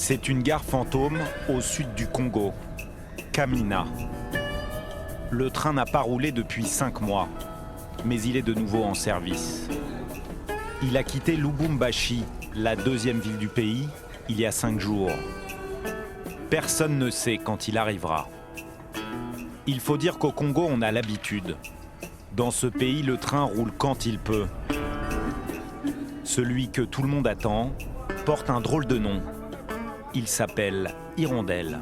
C'est une gare fantôme au sud du Congo, Kamina. Le train n'a pas roulé depuis 5 mois, mais il est de nouveau en service. Il a quitté Lubumbashi, la deuxième ville du pays, il y a 5 jours. Personne ne sait quand il arrivera. Il faut dire qu'au Congo, on a l'habitude. Dans ce pays, le train roule quand il peut. Celui que tout le monde attend porte un drôle de nom. Il s'appelle Hirondelle.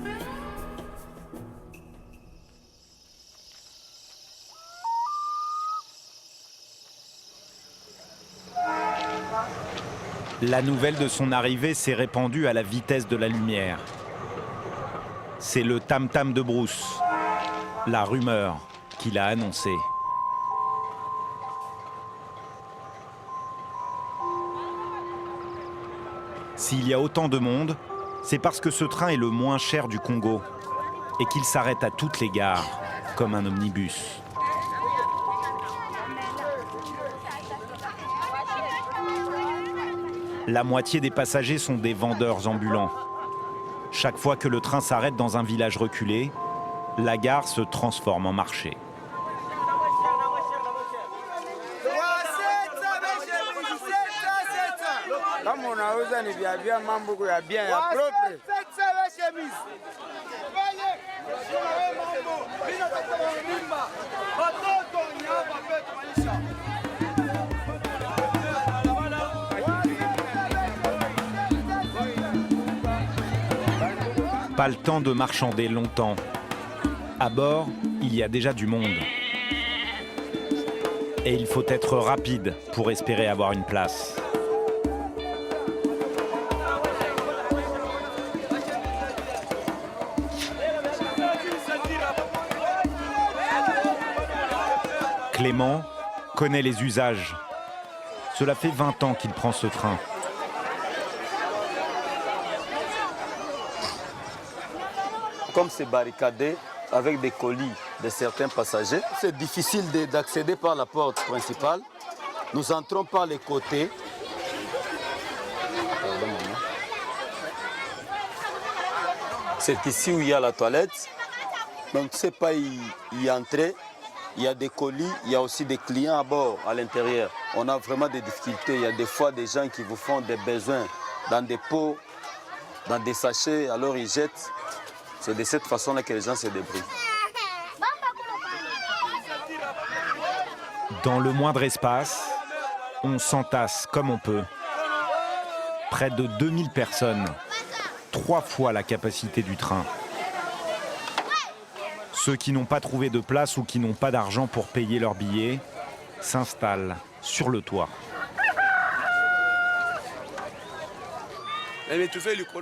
La nouvelle de son arrivée s'est répandue à la vitesse de la lumière. C'est le tam-tam de Bruce, la rumeur qui l'a annoncé. S'il y a autant de monde, c'est parce que ce train est le moins cher du Congo et qu'il s'arrête à toutes les gares, comme un omnibus. La moitié des passagers sont des vendeurs ambulants. Chaque fois que le train s'arrête dans un village reculé, la gare se transforme en marché. Pas le temps de marchander longtemps. À bord, il y a déjà du monde. Et il faut être rapide pour espérer avoir une place. Clément connaît les usages. Cela fait 20 ans qu'il prend ce train. Comme c'est barricadé avec des colis de certains passagers, c'est difficile d'accéder par la porte principale. Nous entrons par les côtés. C'est ici où il y a la toilette. Donc, tu ne sais pas y entrer. Il y a des colis, il y a aussi des clients à bord, à l'intérieur. On a vraiment des difficultés. Il y a des fois des gens qui vous font des besoins dans des pots, dans des sachets, alors ils jettent. C'est de cette façon-là que les gens se débrouillent. Dans le moindre espace, on s'entasse comme on peut. Près de 2000 personnes, 3 fois la capacité du train. Ceux qui n'ont pas trouvé de place ou qui n'ont pas d'argent pour payer leur billet s'installent sur le toit.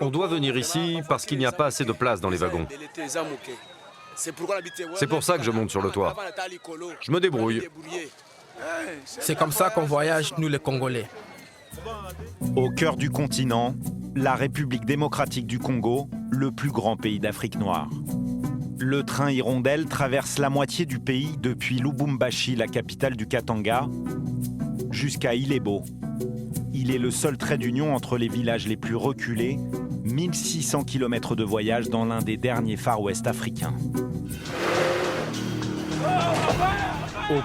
On doit venir ici parce qu'il n'y a pas assez de place dans les wagons. C'est pour ça que je monte sur le toit. Je me débrouille. C'est comme ça qu'on voyage, nous les Congolais. Au cœur du continent, la République démocratique du Congo, le plus grand pays d'Afrique noire. Le train Hirondelle traverse la moitié du pays depuis Lubumbashi, la capitale du Katanga, jusqu'à Ilebo. Il est le seul trait d'union entre les villages les plus reculés, 1600 km de voyage dans l'un des derniers Far West africains. Au